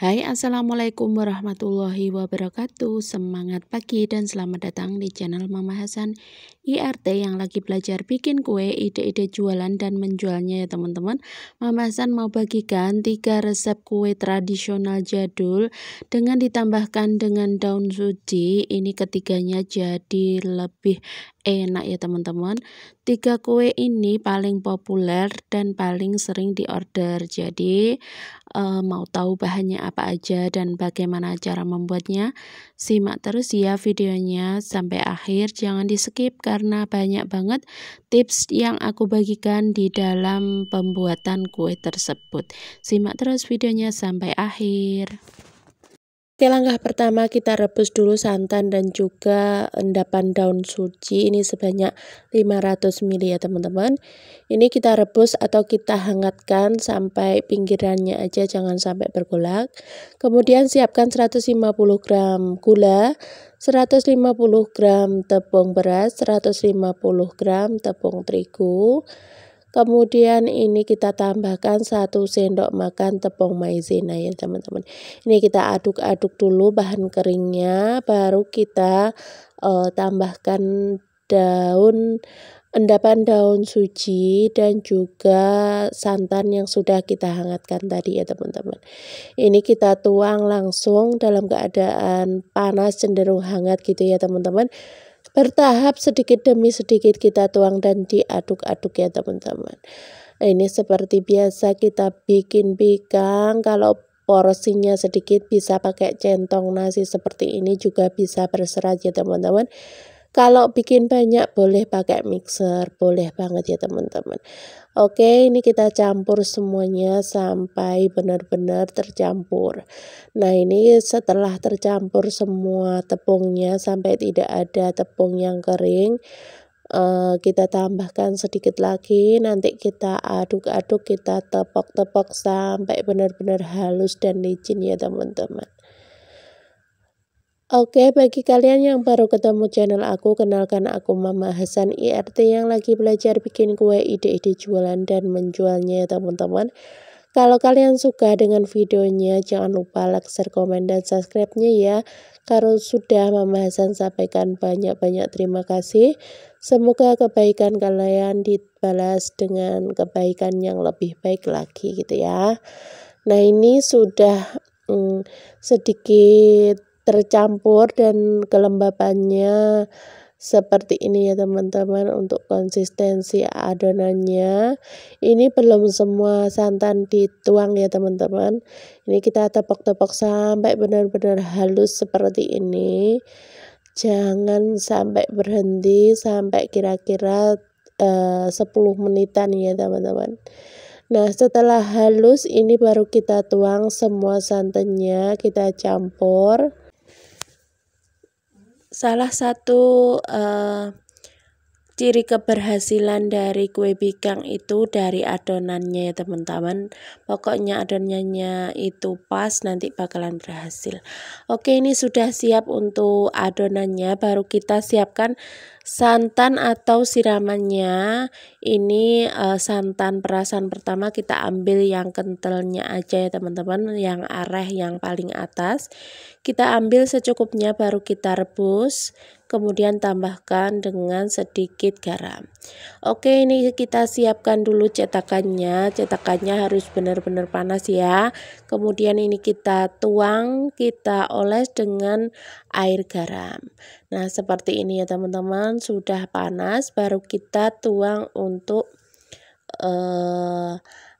Hai, assalamualaikum warahmatullahi wabarakatuh. Semangat pagi dan selamat datang di channel Mama Hasan IRT yang lagi belajar bikin kue, ide-ide jualan dan menjualnya ya teman-teman. Mama Hasan mau bagikan 3 resep kue tradisional jadul dengan ditambahkan dengan daun suji. Ini ketiganya jadi lebih enak ya teman-teman. 3 kue ini paling populer dan paling sering diorder. Jadi mau tahu bahannya apa aja dan bagaimana cara membuatnya? Simak terus ya videonya sampai akhir, jangan di skip karena banyak banget tips yang aku bagikan di dalam pembuatan kue tersebut. Simak terus videonya sampai akhir. Oke, langkah pertama kita rebus dulu santan dan juga endapan daun suji. Ini sebanyak 500 ml ya teman-teman. Ini kita rebus atau kita hangatkan sampai pinggirannya aja, jangan sampai bergolak. Kemudian siapkan 150 gram gula, 150 gram tepung beras, 150 gram tepung terigu. Kemudian ini kita tambahkan 1 sendok makan tepung maizena ya teman-teman. Ini kita aduk-aduk dulu bahan keringnya, baru kita tambahkan endapan daun suji dan juga santan yang sudah kita hangatkan tadi ya teman-teman. Ini kita tuang langsung dalam keadaan panas cenderung hangat gitu ya teman-teman. Bertahap sedikit demi sedikit kita tuang dan diaduk-aduk ya teman-teman. Ini seperti biasa kita bikin bikang, kalau porsinya sedikit bisa pakai centong nasi seperti ini juga bisa berserat ya teman-teman. Kalau bikin banyak boleh pakai mixer, boleh banget ya teman-teman. Oke, ini kita campur semuanya sampai benar-benar tercampur. Nah, ini setelah tercampur semua tepungnya sampai tidak ada tepung yang kering, kita tambahkan sedikit lagi, nanti kita aduk-aduk, kita tepok-tepok sampai benar-benar halus dan licin ya teman-teman. Oke, bagi kalian yang baru ketemu channel aku, kenalkan aku Mama Hasan IRT yang lagi belajar bikin kue, ide-ide jualan dan menjualnya ya teman-teman. Kalau kalian suka dengan videonya, jangan lupa like, share, komen, dan subscribe-nya ya. Kalau sudah Mama Hasan sampaikan banyak-banyak terima kasih. Semoga kebaikan kalian dibalas dengan kebaikan yang lebih baik lagi gitu ya. Nah, ini sudah sedikit tercampur dan kelembapannya seperti ini ya teman-teman. Untuk konsistensi adonannya ini belum semua santan dituang ya teman-teman. Ini kita tepok-tepok sampai benar-benar halus seperti ini, jangan sampai berhenti, sampai kira-kira 10 menitan ya teman-teman. Nah, setelah halus ini baru kita tuang semua santannya, kita campur. Salah satu ciri keberhasilan dari kue bikang itu dari adonannya ya teman-teman. Pokoknya adonannya itu pas, nanti bakalan berhasil. Oke, ini sudah siap untuk adonannya, baru kita siapkan santan atau siramannya. Ini santan perasan pertama kita ambil yang kentalnya aja ya teman-teman, yang areh yang paling atas. Kita ambil secukupnya baru kita rebus, kemudian tambahkan dengan sedikit garam. Oke, ini kita siapkan dulu cetakannya. Cetakannya harus benar-benar panas ya. Kemudian ini kita tuang, kita oles dengan air garam. Nah, seperti ini ya teman-teman, sudah panas baru kita tuang untuk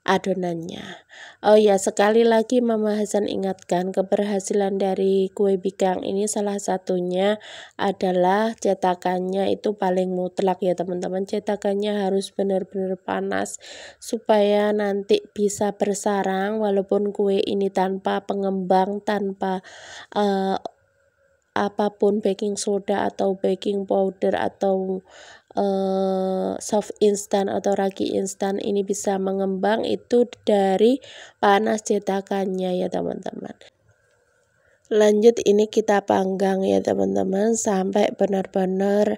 adonannya. Oh ya, sekali lagi Mama Hasan ingatkan, keberhasilan dari kue bikang ini salah satunya adalah cetakannya itu paling mutlak ya teman-teman. Cetakannya harus benar-benar panas supaya nanti bisa bersarang, walaupun kue ini tanpa pengembang, tanpa apapun, baking soda atau baking powder atau soft instan atau ragi instan, ini bisa mengembang itu dari panas cetakannya ya teman-teman. Lanjut, ini kita panggang ya teman-teman sampai benar-benar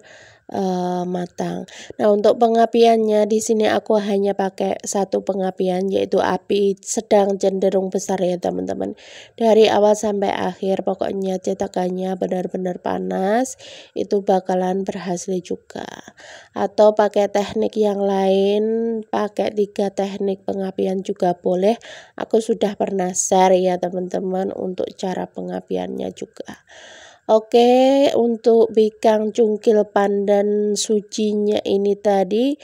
matang. Nah, untuk pengapiannya di sini aku hanya pakai satu pengapian, yaitu api sedang cenderung besar ya teman-teman. Dari awal sampai akhir pokoknya cetakannya benar-benar panas, itu bakalan berhasil juga. Atau pakai teknik yang lain, pakai 3 teknik pengapian juga boleh. Aku sudah pernah share ya teman-teman untuk cara pengapiannya juga. Oke, untuk bikang cungkil pandan sucinya ini tadi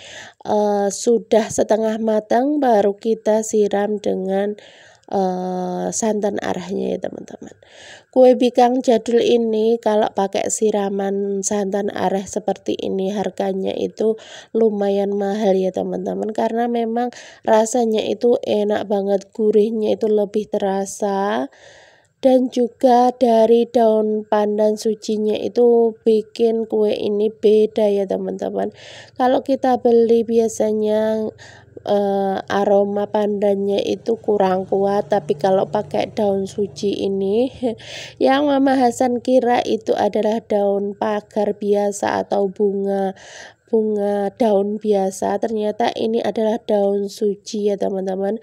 sudah setengah matang, baru kita siram dengan santan arahnya ya teman-teman. Kue bikang jadul ini kalau pakai siraman santan arah seperti ini harganya itu lumayan mahal ya teman-teman, karena memang rasanya itu enak banget, gurihnya itu lebih terasa. Dan juga dari daun pandan sucinya itu bikin kue ini beda ya teman-teman. Kalau kita beli biasanya aroma pandannya itu kurang kuat, tapi kalau pakai daun suci ini yang Mama Hasan kira itu adalah daun pagar biasa atau bunga daun biasa, ternyata ini adalah daun suci ya teman-teman.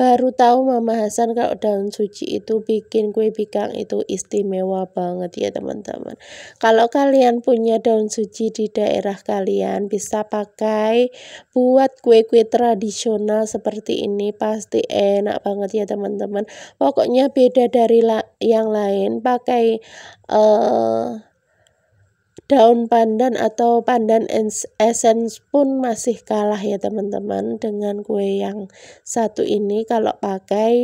Baru tahu Mama Hasan kalau daun suci itu bikin kue bikang itu istimewa banget ya teman-teman. Kalau kalian punya daun suci di daerah kalian bisa pakai buat kue-kue tradisional seperti ini, pasti enak banget ya teman-teman. Pokoknya beda dari yang lain, pakai daun pandan atau pandan essence pun masih kalah ya teman-teman dengan kue yang satu ini kalau pakai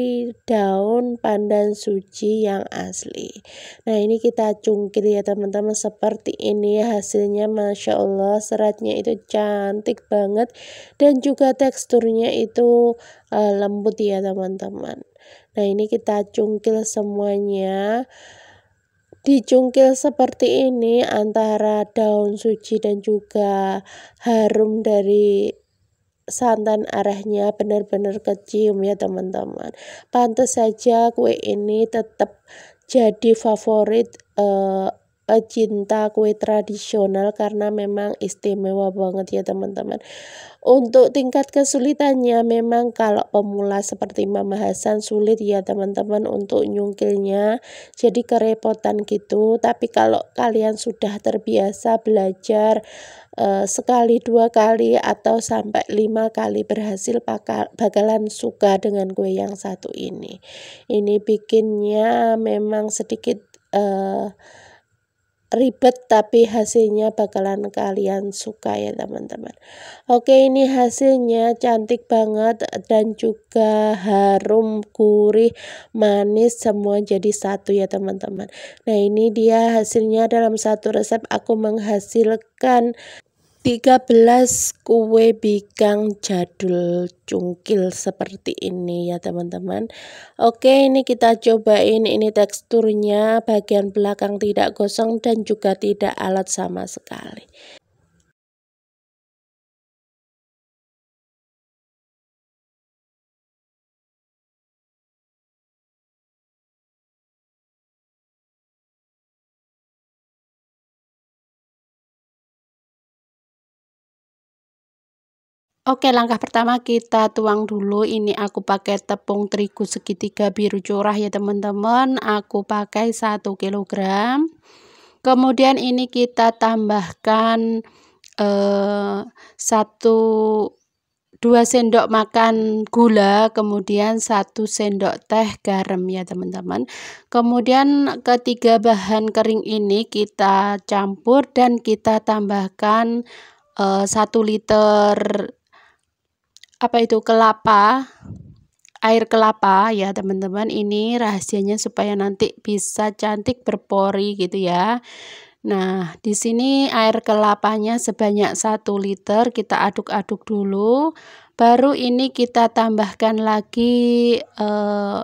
daun pandan suci yang asli. Nah, ini kita cungkil ya teman-teman, seperti ini hasilnya. Masya Allah, seratnya itu cantik banget dan juga teksturnya itu lembut ya teman-teman. Nah, ini kita cungkil semuanya. Dicungkil seperti ini antara daun suci dan juga harum dari santan arahnya benar-benar kecium ya teman-teman. Pantas saja kue ini tetap jadi favorit pecinta kue tradisional karena memang istimewa banget ya teman-teman. Untuk tingkat kesulitannya memang kalau pemula seperti Mama Hasan sulit ya teman-teman untuk nyungkilnya, jadi kerepotan gitu. Tapi kalau kalian sudah terbiasa belajar sekali, 2 kali, atau sampai 5 kali berhasil, bakalan suka dengan kue yang satu ini. Ini bikinnya memang sedikit ribet, tapi hasilnya bakalan kalian suka ya teman-teman. Oke, ini hasilnya cantik banget dan juga harum, gurih, manis, semua jadi satu ya teman-teman. Nah, ini dia hasilnya. Dalam satu resep aku menghasilkan 13 kue bikang jadul cungkil seperti ini ya teman-teman. Oke, ini kita cobain. Ini teksturnya bagian belakang tidak gosong dan juga tidak alot sama sekali. Oke, langkah pertama kita tuang dulu. Ini aku pakai tepung terigu segitiga biru curah ya teman-teman. Aku pakai 1 kilogram. Kemudian ini kita tambahkan 2 sendok makan gula, kemudian 1 sendok teh garam ya teman-teman. Kemudian ketiga bahan kering ini kita campur dan kita tambahkan 1 liter air kelapa ya teman-teman. Ini rahasianya supaya nanti bisa cantik berpori gitu ya. Nah, di sini air kelapanya sebanyak 1 liter, kita aduk-aduk dulu. Baru ini kita tambahkan lagi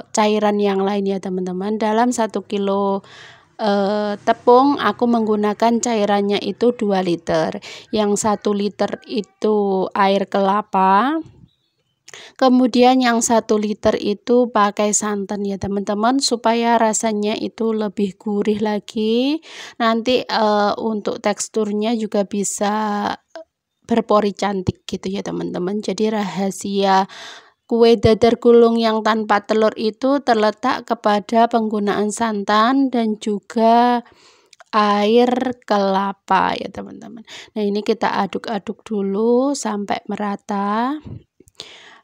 cairan yang lain ya teman-teman. Dalam 1 kilo tepung aku menggunakan cairannya itu 2 liter. Yang 1 liter itu air kelapa. Kemudian yang 1 liter itu pakai santan ya teman-teman, supaya rasanya itu lebih gurih lagi. Nanti untuk teksturnya juga bisa berpori cantik gitu ya teman-teman. Jadi rahasia kue dadar gulung yang tanpa telur itu terletak kepada penggunaan santan dan juga air kelapa ya teman-teman. Nah, ini kita aduk-aduk dulu sampai merata.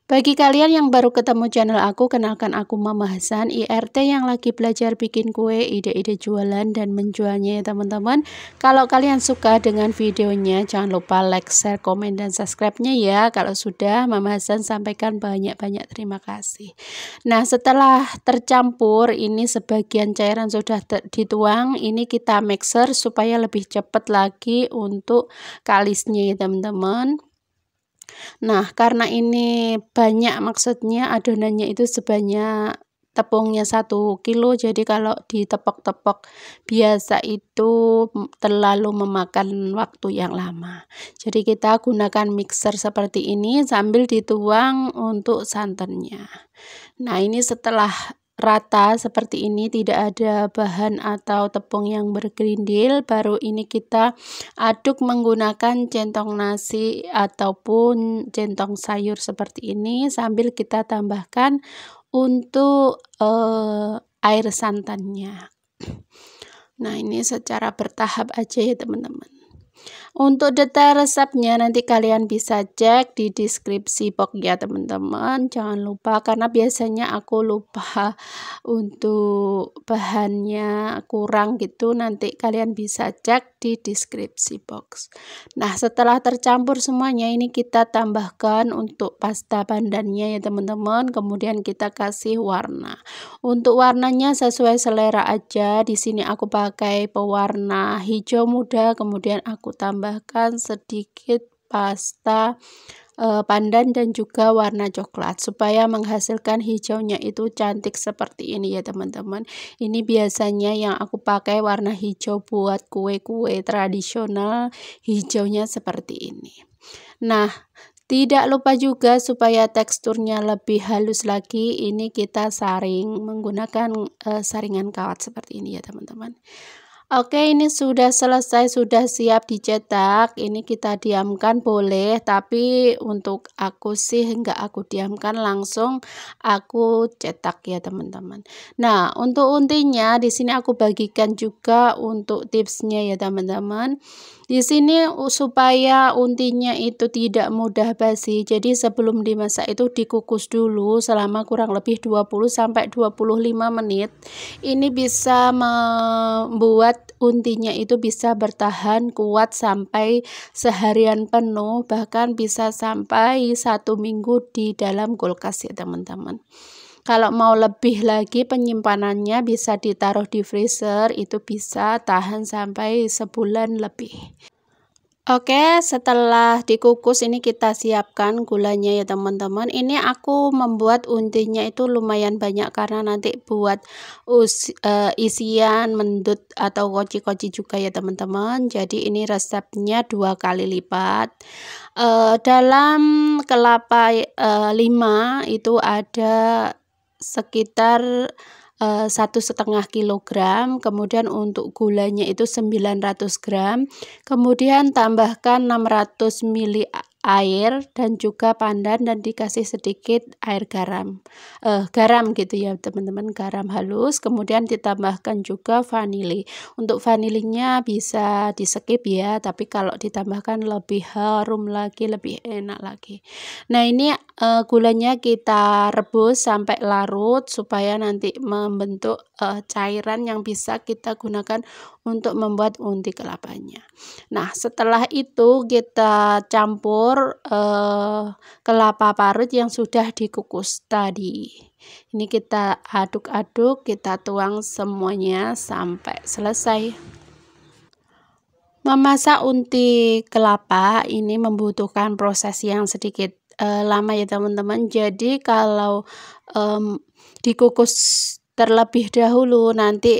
Bagi kalian yang baru ketemu channel aku, kenalkan aku Mama Hasan, IRT yang lagi belajar bikin kue, ide-ide jualan dan menjualnya ya teman-teman. Kalau kalian suka dengan videonya, jangan lupa like, share, komen, dan subscribe-nya ya. Kalau sudah, Mama Hasan sampaikan banyak-banyak terima kasih. Nah, setelah tercampur, ini sebagian cairan sudah dituang, ini kita mixer supaya lebih cepat lagi untuk kalisnya ya teman-teman. Nah, karena ini banyak, maksudnya adonannya itu sebanyak tepungnya 1 kilo, jadi kalau ditepok-tepok biasa itu terlalu memakan waktu yang lama. Jadi kita gunakan mixer seperti ini sambil dituang untuk santannya. Nah, ini setelah rata seperti ini, tidak ada bahan atau tepung yang bergerindil, baru ini kita aduk menggunakan centong nasi ataupun centong sayur seperti ini, sambil kita tambahkan untuk air santannya. Nah, ini secara bertahap aja ya teman-teman. Untuk detail resepnya nanti kalian bisa cek di deskripsi box ya teman-teman. Jangan lupa, karena biasanya aku lupa untuk bahannya kurang gitu, nanti kalian bisa cek di deskripsi box. Nah, setelah tercampur semuanya, ini kita tambahkan untuk pasta pandannya ya teman-teman. Kemudian kita kasih warna. Untuk warnanya sesuai selera aja. Di sini aku pakai pewarna hijau muda, kemudian aku tambahkan sedikit pasta pandan dan juga warna coklat supaya menghasilkan hijaunya itu cantik seperti ini ya teman-teman. Ini biasanya yang aku pakai warna hijau buat kue-kue tradisional, hijaunya seperti ini. Nah, tidak lupa juga supaya teksturnya lebih halus lagi, ini kita saring menggunakan saringan kawat seperti ini ya teman-teman. Oke, ini sudah selesai, sudah siap dicetak. Ini kita diamkan boleh, tapi untuk aku sih enggak aku diamkan, langsung aku cetak ya teman-teman. Nah, untuk untinya di sini aku bagikan juga untuk tipsnya ya teman-teman. Di sini supaya untinya itu tidak mudah basi, jadi sebelum dimasak itu dikukus dulu selama kurang lebih 20-25 menit. Ini bisa membuat untinya itu bisa bertahan kuat sampai seharian penuh, bahkan bisa sampai 1 minggu di dalam kulkas ya teman-teman. Kalau mau lebih lagi penyimpanannya bisa ditaruh di freezer, itu bisa tahan sampai sebulan lebih. Oke, setelah dikukus ini kita siapkan gulanya ya teman-teman. Ini aku membuat untinya itu lumayan banyak karena nanti buat isian mendut atau koci-koci juga ya teman-teman. Jadi ini resepnya 2 kali lipat. Dalam kelapa 5 itu ada sekitar 1,5 kilogram, kemudian untuk gulanya itu 900 gram, kemudian tambahkan 600 ml air dan juga pandan dan dikasih sedikit air garam gitu ya teman-teman, garam halus, kemudian ditambahkan juga vanili. Untuk vanilinya bisa di skip ya, tapi kalau ditambahkan lebih harum lagi, lebih enak lagi. Nah, ini gulanya kita rebus sampai larut supaya nanti membentuk cairan yang bisa kita gunakan untuk membuat unti kelapanya. Nah, setelah itu kita campur kelapa parut yang sudah dikukus tadi. Ini kita aduk-aduk, kita tuang semuanya sampai selesai. Memasak unti kelapa ini membutuhkan proses yang sedikit lama ya teman-teman. Jadi kalau dikukus terlebih dahulu nanti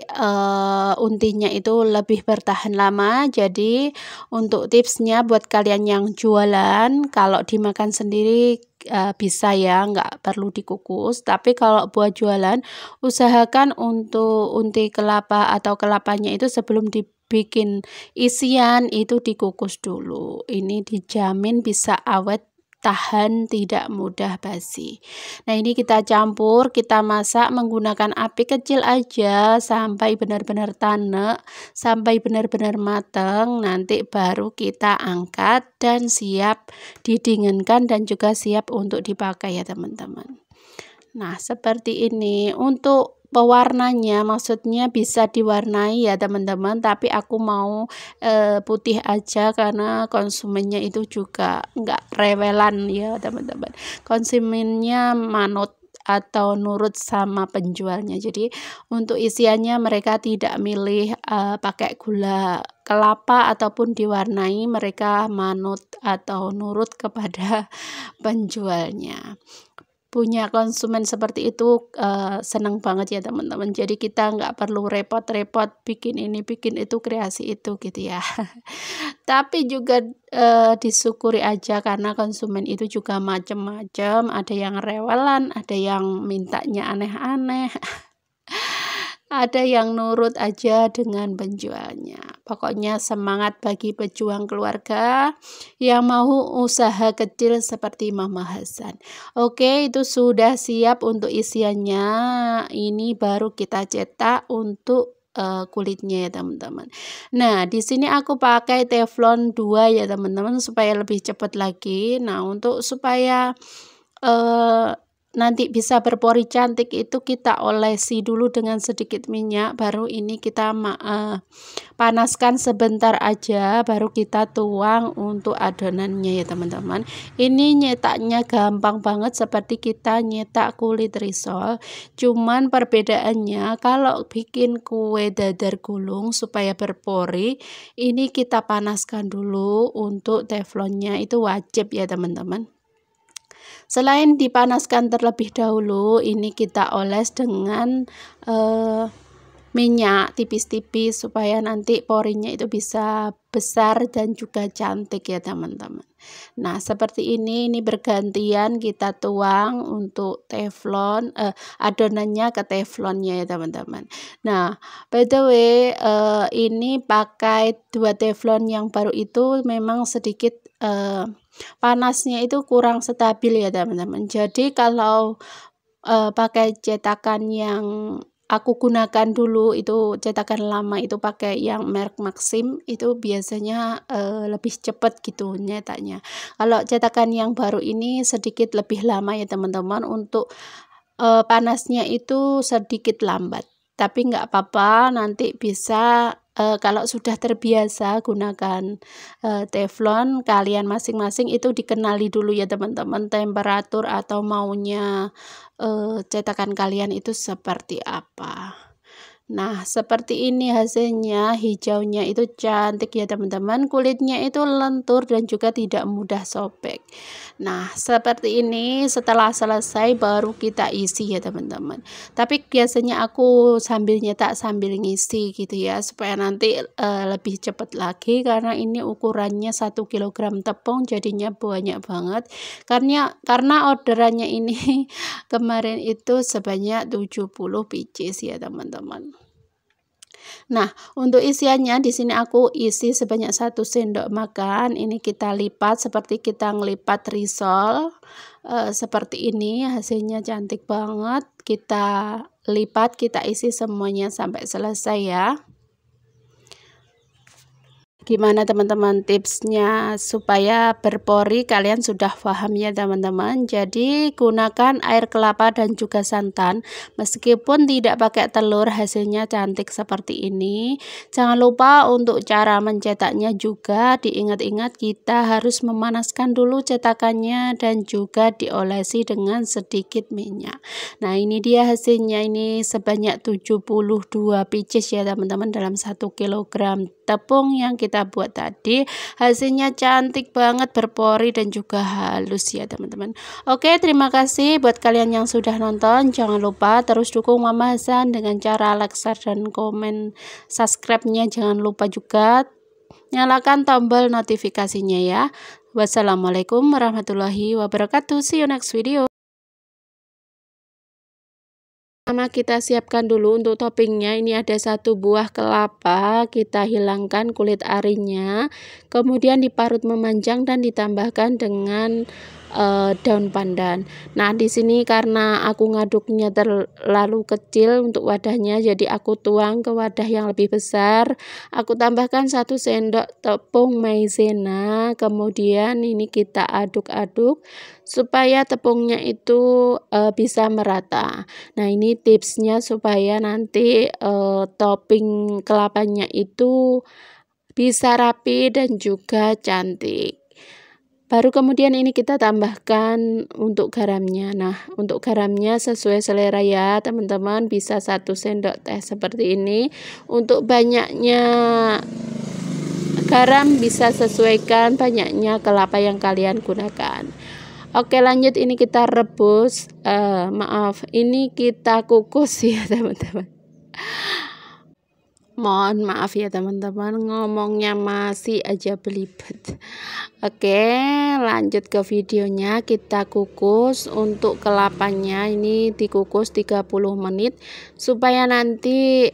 untinya itu lebih bertahan lama. Jadi untuk tipsnya buat kalian yang jualan, kalau dimakan sendiri bisa ya, nggak perlu dikukus. Tapi kalau buat jualan, usahakan untuk unti kelapa atau kelapanya itu sebelum dibikin isian itu dikukus dulu. Ini dijamin bisa awet, tahan, tidak mudah basi. Nah, ini kita campur, kita masak menggunakan api kecil aja sampai benar-benar tanek, sampai benar-benar mateng. Nanti baru kita angkat dan siap didinginkan dan juga siap untuk dipakai ya teman-teman. Nah, seperti ini. Untuk pewarnanya maksudnya bisa diwarnai ya teman-teman, tapi aku mau putih aja karena konsumennya itu juga nggak rewelan ya teman-teman. Konsumennya manut atau nurut sama penjualnya. Jadi untuk isiannya mereka tidak milih pakai gula kelapa ataupun diwarnai, mereka manut atau nurut kepada penjualnya. Punya konsumen seperti itu senang banget ya teman-teman. Jadi kita nggak perlu repot-repot bikin ini bikin itu, kreasi itu gitu ya. Tapi juga disyukuri aja karena konsumen itu juga macam-macam, ada yang rewelan, ada yang mintanya aneh-aneh. Ada yang nurut aja dengan penjualnya. Pokoknya semangat bagi pejuang keluarga yang mau usaha kecil seperti Mama Hasan. Oke, itu sudah siap untuk isiannya. Ini baru kita cetak untuk kulitnya ya teman-teman. Nah, di sini aku pakai teflon 2 ya teman-teman supaya lebih cepat lagi. Nah, untuk supaya nanti bisa berpori cantik itu kita olesi dulu dengan sedikit minyak, baru ini kita panaskan sebentar aja, baru kita tuang untuk adonannya ya teman-teman. Ini nyetaknya gampang banget seperti kita nyetak kulit risol, cuman perbedaannya kalau bikin kue dadar gulung supaya berpori, ini kita panaskan dulu untuk teflonnya, itu wajib ya teman-teman. Selain dipanaskan terlebih dahulu, ini kita oles dengan minyak tipis-tipis supaya nanti porinya itu bisa besar dan juga cantik ya teman-teman. Nah, seperti ini bergantian kita tuang untuk teflon, adonannya ke teflonnya ya teman-teman. Nah, by the way, ini pakai 2 teflon yang baru itu memang sedikit panasnya itu kurang stabil ya teman-teman. Jadi kalau pakai cetakan yang aku gunakan dulu, itu cetakan lama itu pakai yang merek Maxim, itu biasanya lebih cepat gitu nyetaknya. Kalau cetakan yang baru ini sedikit lebih lama ya teman-teman, untuk panasnya itu sedikit lambat. Tapi nggak apa-apa, nanti bisa kalau sudah terbiasa gunakan teflon, kalian masing-masing itu dikenali dulu ya teman-teman temperatur atau maunya cetakan kalian itu seperti apa. Nah, seperti ini hasilnya, hijaunya itu cantik ya teman-teman, kulitnya itu lentur dan juga tidak mudah sobek. Nah, seperti ini setelah selesai baru kita isi ya teman-teman. Tapi biasanya aku sambil nyetak sambil ngisi gitu ya, supaya nanti lebih cepat lagi, karena ini ukurannya 1 kg tepung jadinya banyak banget. Karena orderannya ini kemarin itu sebanyak 70 pieces ya teman-teman. Nah, untuk isiannya di sini aku isi sebanyak 1 sendok makan. Ini kita lipat seperti kita ngelipat risol. Seperti ini hasilnya cantik banget. Kita lipat, kita isi semuanya sampai selesai ya. Gimana teman-teman tipsnya supaya berpori, kalian sudah paham ya teman-teman. Jadi gunakan air kelapa dan juga santan, meskipun tidak pakai telur hasilnya cantik seperti ini. Jangan lupa untuk cara mencetaknya juga diingat-ingat, kita harus memanaskan dulu cetakannya dan juga diolesi dengan sedikit minyak. Nah, ini dia hasilnya, ini sebanyak 72 pieces ya teman-teman dalam 1 kg tepung yang kita buat tadi. Hasilnya cantik banget, berpori dan juga halus ya teman-teman. Oke, terima kasih buat kalian yang sudah nonton. Jangan lupa terus dukung Mama Hasan dengan cara like, share, dan komen, subscribe-nya jangan lupa juga nyalakan tombol notifikasinya ya. Wassalamualaikum warahmatullahi wabarakatuh. See you next video. Pertama kita siapkan dulu untuk toppingnya. Ini ada 1 buah kelapa, kita hilangkan kulit arinya, kemudian diparut memanjang dan ditambahkan dengan daun pandan. Nah, di sini karena aku ngaduknya terlalu kecil untuk wadahnya, jadi aku tuang ke wadah yang lebih besar. Aku tambahkan 1 sendok tepung maizena, kemudian ini kita aduk-aduk supaya tepungnya itu bisa merata. Nah, ini tipsnya supaya nanti topping kelapanya itu bisa rapi dan juga cantik. Baru kemudian ini kita tambahkan untuk garamnya. Nah, untuk garamnya sesuai selera ya teman-teman, bisa 1 sendok teh seperti ini. Untuk banyaknya garam bisa sesuaikan banyaknya kelapa yang kalian gunakan. Oke, lanjut, ini kita rebus, ini kita kukus ya teman-teman. Mohon maaf ya teman-teman, ngomongnya masih aja belibet. Oke, lanjut ke videonya. Kita kukus untuk kelapanya, ini dikukus 30 menit supaya nanti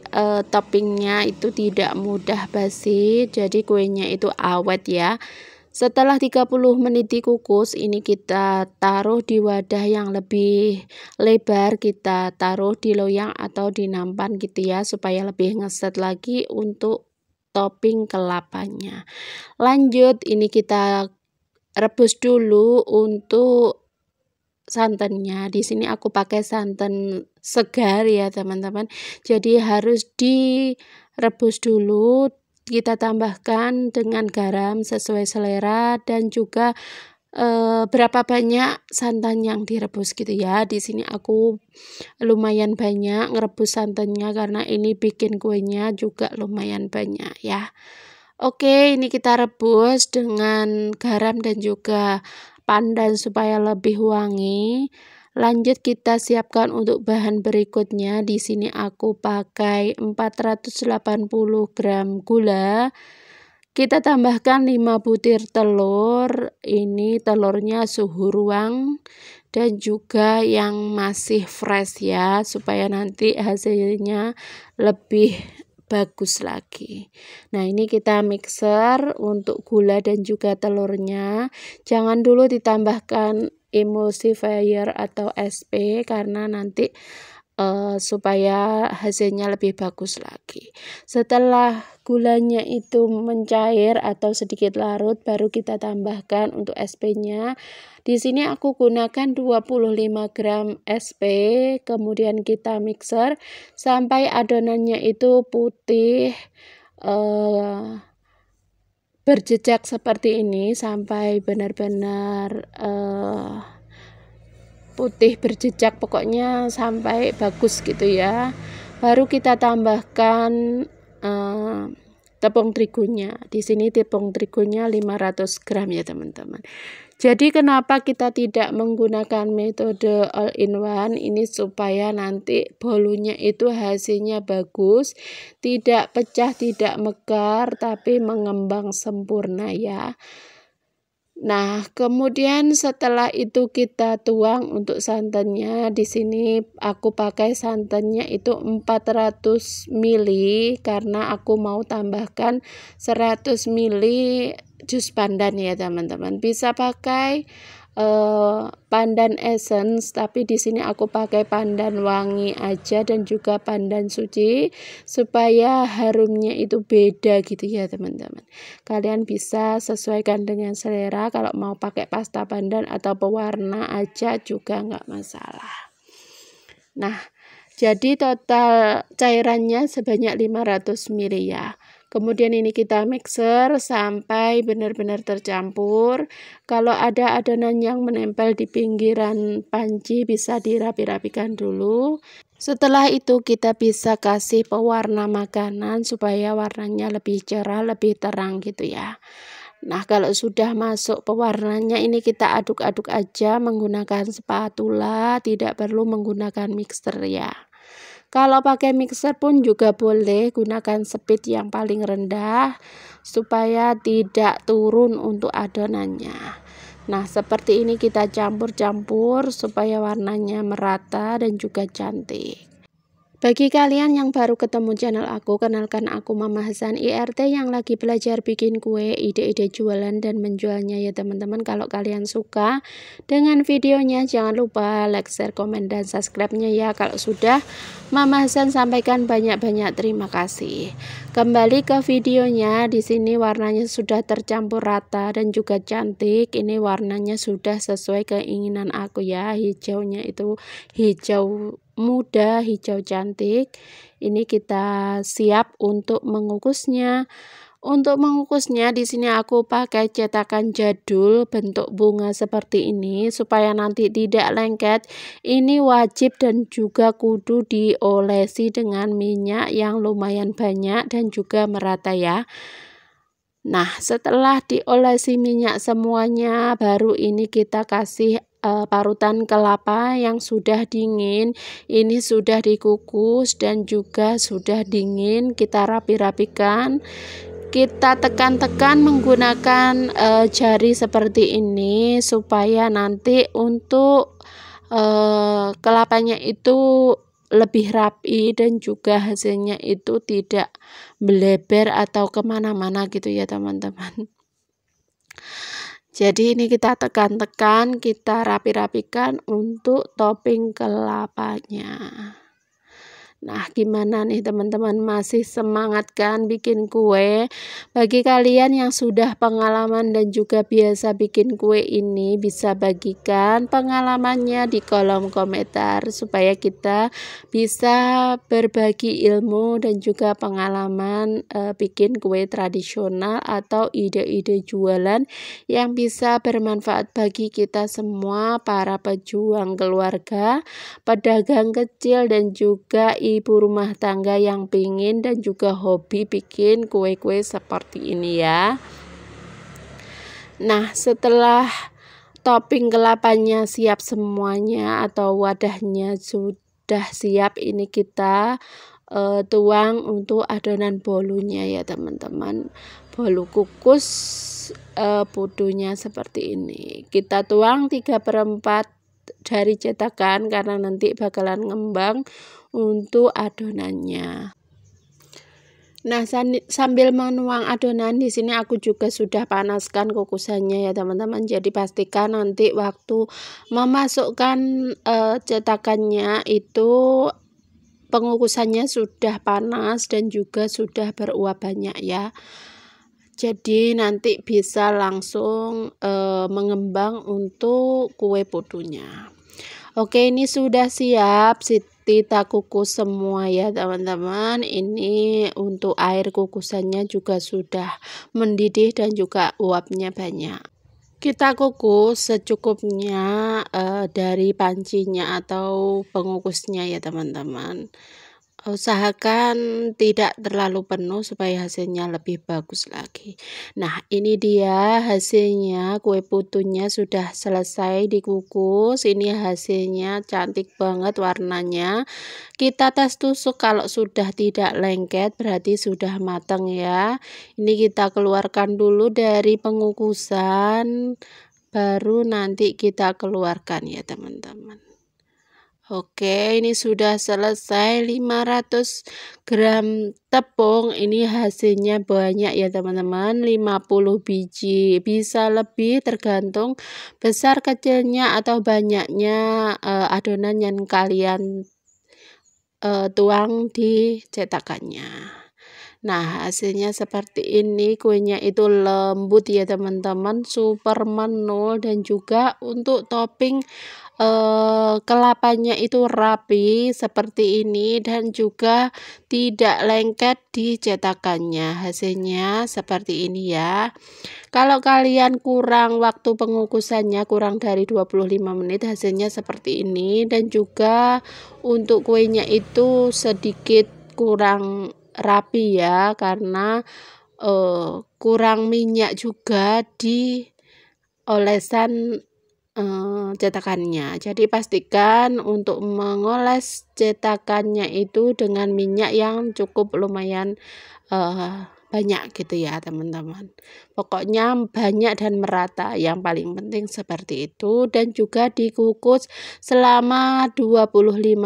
toppingnya itu tidak mudah basi, jadi kuenya itu awet ya. Setelah 30 menit dikukus, ini kita taruh di wadah yang lebih lebar, kita taruh di loyang atau di nampan gitu ya, supaya lebih ngeset lagi untuk topping kelapanya. Lanjut, ini kita rebus dulu untuk santannya. Di sini aku pakai santan segar ya teman-teman, jadi harus direbus dulu. Kita tambahkan dengan garam sesuai selera dan juga berapa banyak santan yang direbus gitu ya. Di sini aku lumayan banyak ngerebus santannya karena ini bikin kuenya juga lumayan banyak ya. Oke, ini kita rebus dengan garam dan juga pandan supaya lebih wangi. Lanjut kita siapkan untuk bahan berikutnya. Di sini aku pakai 480 gram gula. Kita tambahkan 5 butir telur. Ini telurnya suhu ruang dan juga yang masih fresh ya, supaya nanti hasilnya lebih bagus lagi. Nah, ini kita mixer untuk gula dan juga telurnya. Jangan dulu ditambahkan emulsifier atau SP karena nanti supaya hasilnya lebih bagus lagi. Setelah gulanya itu mencair atau sedikit larut, baru kita tambahkan untuk SP-nya. Di sini aku gunakan 25 gram SP, kemudian kita mixer sampai adonannya itu putih berjejak seperti ini, sampai benar-benar putih berjejak, pokoknya sampai bagus gitu ya. Baru kita tambahkan tepung terigunya. Di sini tepung terigunya 500 gram ya teman-teman. Jadi kenapa kita tidak menggunakan metode all in one ini, supaya nanti bolunya itu hasilnya bagus, tidak pecah, tidak mekar, tapi mengembang sempurna ya. Nah, kemudian setelah itu kita tuang untuk santannya. Di sini aku pakai santannya itu 400 ml karena aku mau tambahkan 100 ml jus pandan ya teman-teman. Bisa pakai pandan essence, tapi di sini aku pakai pandan wangi aja dan juga pandan suci supaya harumnya itu beda gitu ya teman-teman. Kalian bisa sesuaikan dengan selera, kalau mau pakai pasta pandan atau pewarna aja juga nggak masalah. Nah, jadi total cairannya sebanyak 500 ml ya. Kemudian ini kita mixer sampai benar-benar tercampur. Kalau ada adonan yang menempel di pinggiran panci, bisa dirapi-rapikan dulu. Setelah itu kita bisa kasih pewarna makanan supaya warnanya lebih cerah, lebih terang gitu ya. Nah, kalau sudah masuk pewarnanya, ini kita aduk-aduk aja menggunakan spatula, tidak perlu menggunakan mixer ya. Kalau pakai mixer pun juga boleh, gunakan speed yang paling rendah supaya tidak turun untuk adonannya. Nah, seperti ini kita campur-campur supaya warnanya merata dan juga cantik. Bagi kalian yang baru ketemu channel aku, kenalkan aku Mama Hasan IRT yang lagi belajar bikin kue, ide-ide jualan dan menjualnya ya teman-teman. Kalau kalian suka dengan videonya, jangan lupa like, share, komen, dan subscribe-nya ya. Kalau sudah, Mama Hasan sampaikan banyak-banyak terima kasih. Kembali ke videonya, di sini warnanya sudah tercampur rata dan juga cantik. Ini warnanya sudah sesuai keinginan aku ya. Hijaunya itu hijau muda, hijau cantik. Ini kita siap untuk mengukusnya. Untuk mengukusnya di sini aku pakai cetakan jadul bentuk bunga seperti ini supaya nanti tidak lengket. Ini wajib dan juga kudu diolesi dengan minyak yang lumayan banyak dan juga merata ya. Nah, setelah diolesi minyak semuanya, baru ini kita kasih parutan kelapa yang sudah dingin. Ini sudah dikukus dan juga sudah dingin. Kita rapi-rapikan, kita tekan-tekan menggunakan jari seperti ini supaya nanti untuk kelapanya itu lebih rapi dan juga hasilnya itu tidak melebar atau kemana-mana gitu ya teman-teman. Jadi ini kita tekan-tekan, kita rapi-rapikan untuk topping kelapanya. Nah, gimana nih teman-teman, masih semangat kan bikin kue? Bagi kalian yang sudah pengalaman dan juga biasa bikin kue ini, bisa bagikan pengalamannya di kolom komentar supaya kita bisa berbagi ilmu dan juga pengalaman bikin kue tradisional atau ide-ide jualan yang bisa bermanfaat bagi kita semua, para pejuang keluarga, pedagang kecil, dan juga ibu rumah tangga yang pingin dan juga hobi bikin kue-kue seperti ini ya. Nah, setelah topping kelapanya siap semuanya atau wadahnya sudah siap, ini kita tuang untuk adonan bolunya ya teman-teman. Bolu kukus putunya seperti ini. Kita tuang 3/4 dari cetakan karena nanti bakalan ngembang untuk adonannya. Nah, sambil menuang adonan di sini aku juga sudah panaskan kukusannya ya teman-teman. Jadi pastikan nanti waktu memasukkan cetakannya itu pengukusannya sudah panas dan juga sudah beruap banyak ya. Jadi nanti bisa langsung mengembang untuk kue putunya. Oke, ini sudah siap kita kukus semua ya teman-teman. Ini untuk air kukusannya juga sudah mendidih dan juga uapnya banyak. Kita kukus secukupnya dari pancinya atau pengukusnya ya teman-teman. Usahakan tidak terlalu penuh supaya hasilnya lebih bagus lagi. Nah, ini dia hasilnya, kue putunya sudah selesai dikukus. Ini hasilnya cantik banget warnanya. Kita tes tusuk, kalau sudah tidak lengket berarti sudah matang ya. Ini kita keluarkan dulu dari pengukusan, baru nanti kita keluarkan ya teman-teman. Oke, ini sudah selesai. 500 gram tepung, ini hasilnya banyak ya teman-teman, 50 biji, bisa lebih tergantung besar kecilnya atau banyaknya adonan yang kalian tuang di cetakannya. Nah, hasilnya seperti ini, kuenya itu lembut ya teman-teman, super menul, dan juga untuk topping kelapanya itu rapi seperti ini dan juga tidak lengket di cetakannya. Hasilnya seperti ini ya. Kalau kalian kurang waktu pengukusannya, kurang dari 25 menit, hasilnya seperti ini. Dan juga untuk kuenya itu sedikit kurang rapi ya, karena kurang minyak juga di olesan cetakannya. Jadi pastikan untuk mengoles cetakannya itu dengan minyak yang cukup lumayan banyak gitu ya teman-teman. Pokoknya banyak dan merata, yang paling penting seperti itu, dan juga dikukus selama 25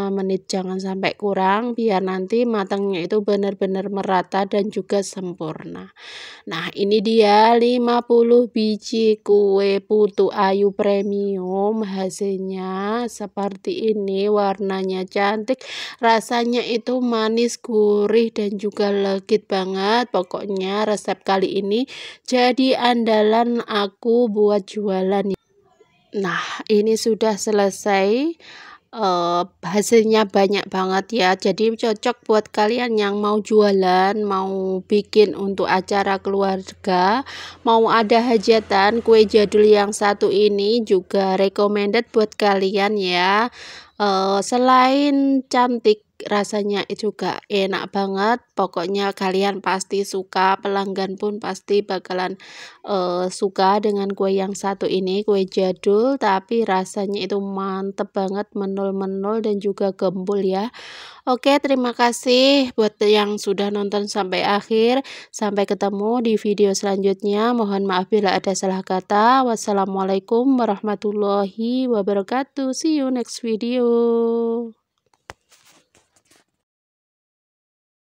menit, jangan sampai kurang biar nanti matangnya itu benar-benar merata dan juga sempurna. Nah, ini dia 50 biji kue putu ayu premium, hasilnya seperti ini, warnanya cantik, rasanya itu manis, gurih, dan juga legit banget. Pokoknya resep kali ini jadi andalan aku buat jualan. Nah, ini sudah selesai. Hasilnya banyak banget ya, jadi cocok buat kalian yang mau jualan, mau bikin untuk acara keluarga, mau ada hajatan. Kue jadul yang satu ini juga recommended buat kalian ya. Selain cantik, rasanya juga enak banget. Pokoknya kalian pasti suka, pelanggan pun pasti bakalan suka dengan kue yang satu ini, kue jadul tapi rasanya itu mantep banget, menul-menul dan juga gembul ya. Oke, terima kasih buat yang sudah nonton sampai akhir. Sampai ketemu di video selanjutnya. Mohon maaf bila ada salah kata. Wassalamualaikum warahmatullahi wabarakatuh. See you next video.